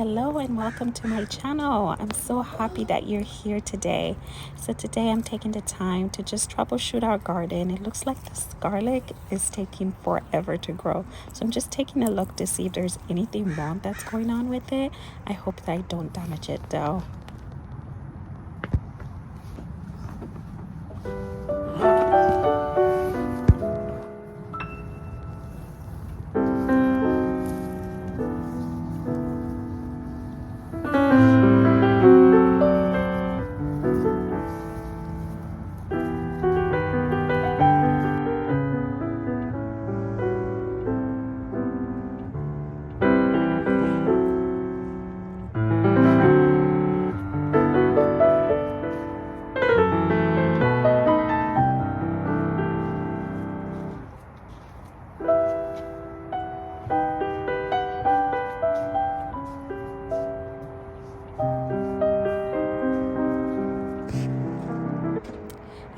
hello and welcome to my channel. I'm so happy that you're here today. So today I'm taking the time to just troubleshoot our garden. It looks like this garlic is taking forever to grow. So I'm just taking a look to see if there's anything wrong that's going on with it. I hope that I don't damage it though.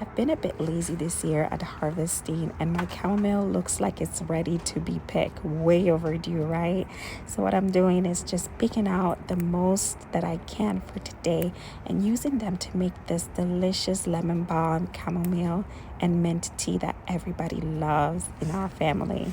I've been a bit lazy this year at harvesting, and my chamomile looks like it's ready to be picked. Way overdue, right? So what I'm doing is just picking out the most that I can for today and using them to make this delicious lemon balm, chamomile, and mint tea that everybody loves in our family.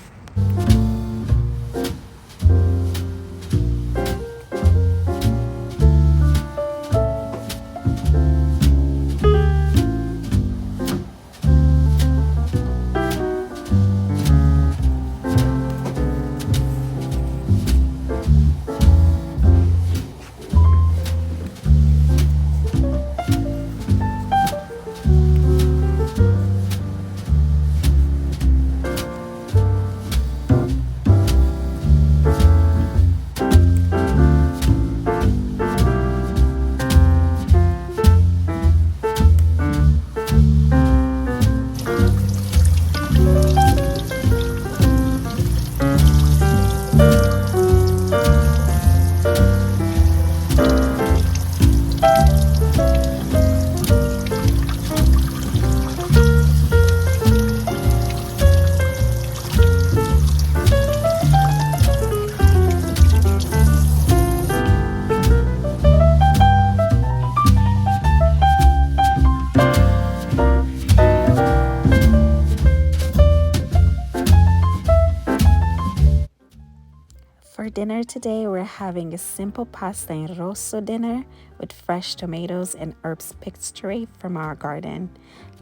For dinner today, we're having a simple pasta and rosso dinner with fresh tomatoes and herbs picked straight from our garden.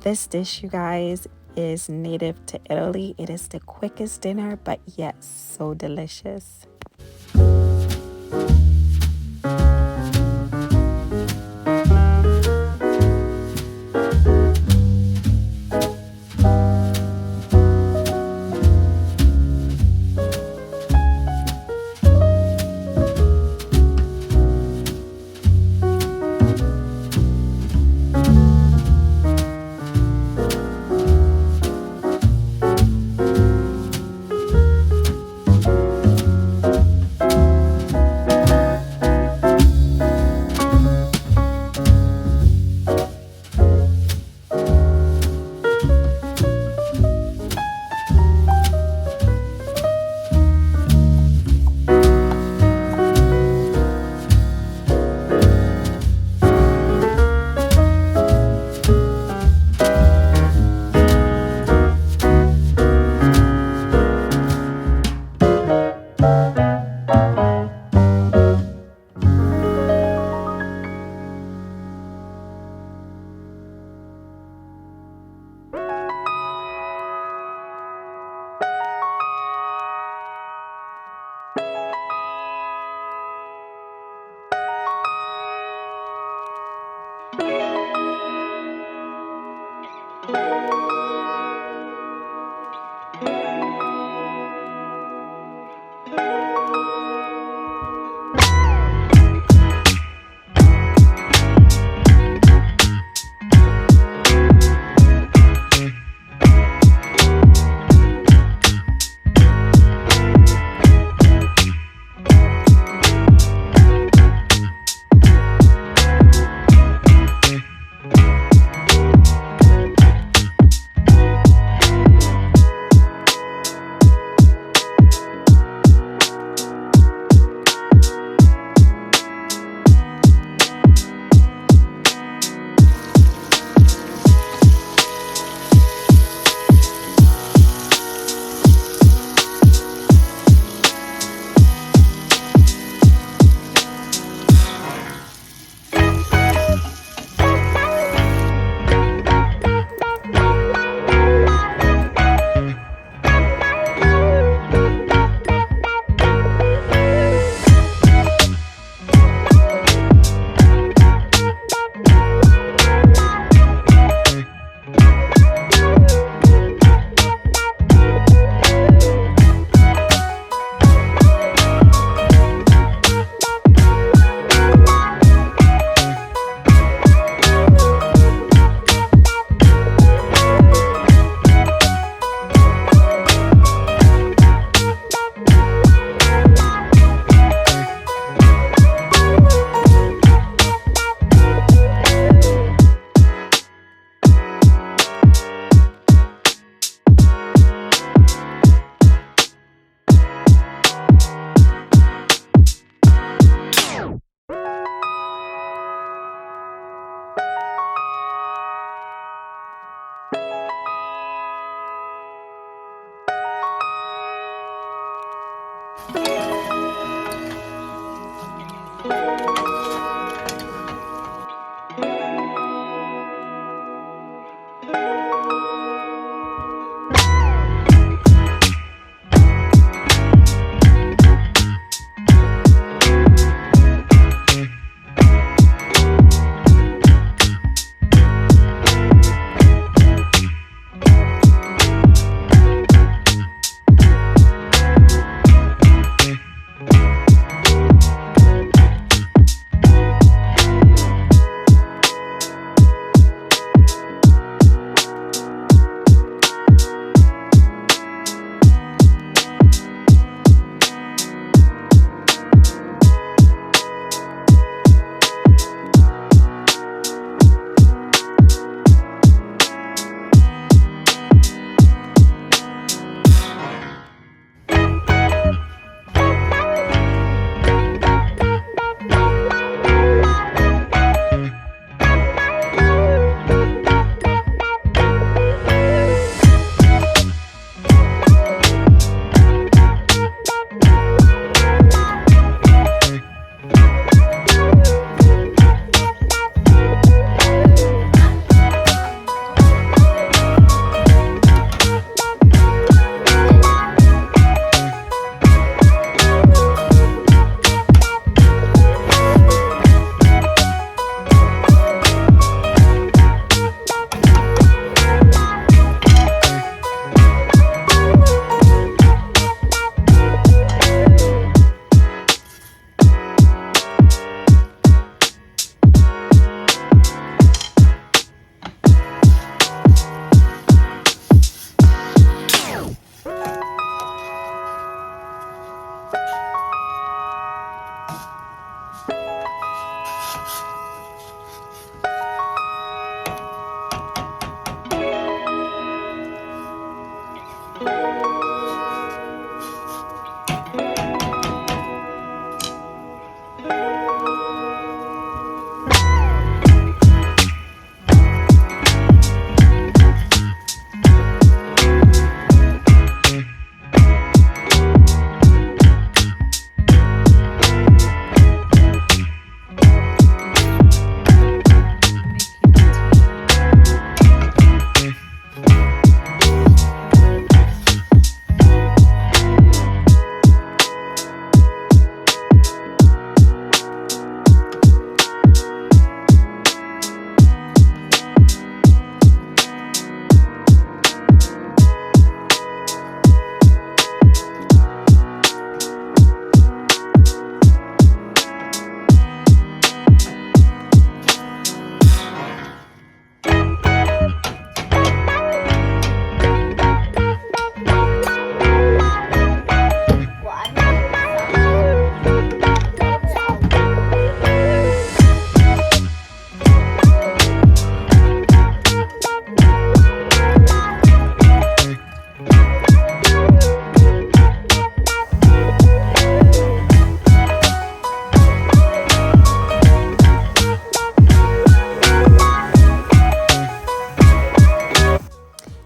This dish, you guys, is native to Italy. It is the quickest dinner, but yet so delicious.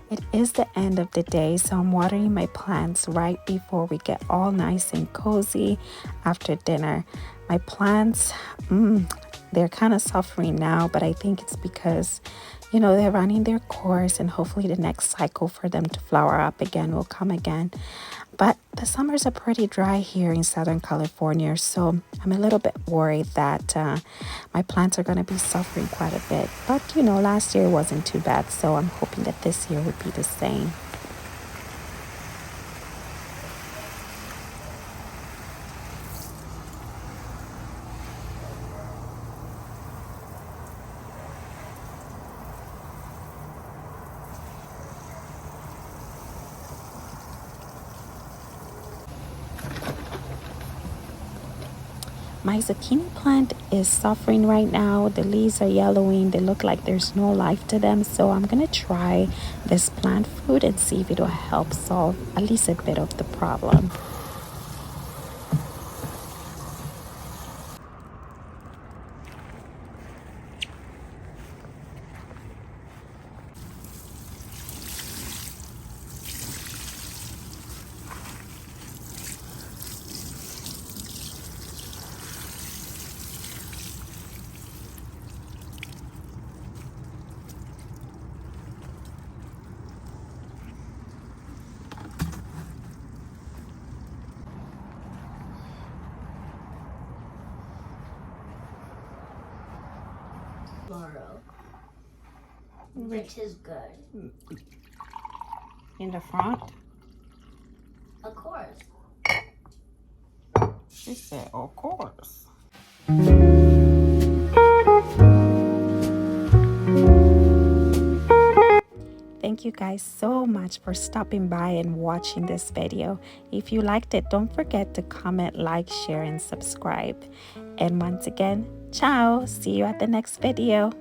It is the end of the day, so I'm watering my plants right before we get all nice and cozy after dinner. My plants, they're kind of suffering now, but I think it's because, they're running their course, and hopefully the next cycle for them to flower up again will come again. But the summers are pretty dry here in Southern California, so I'm a little bit worried that my plants are going to be suffering quite a bit. But, last year wasn't too bad, so I'm hoping that this year would be the same. My zucchini plant is suffering right now. The leaves are yellowing. They look like there's no life to them. So I'm going to try this plant food and see if it will help solve at least a bit of the problem. Tomorrow. Which is good. In the front? Of course. She said, of course. Thank you guys so much for stopping by and watching this video. If you liked it, don't forget to comment, like, share, and subscribe. And once again, ciao. See you at the next video.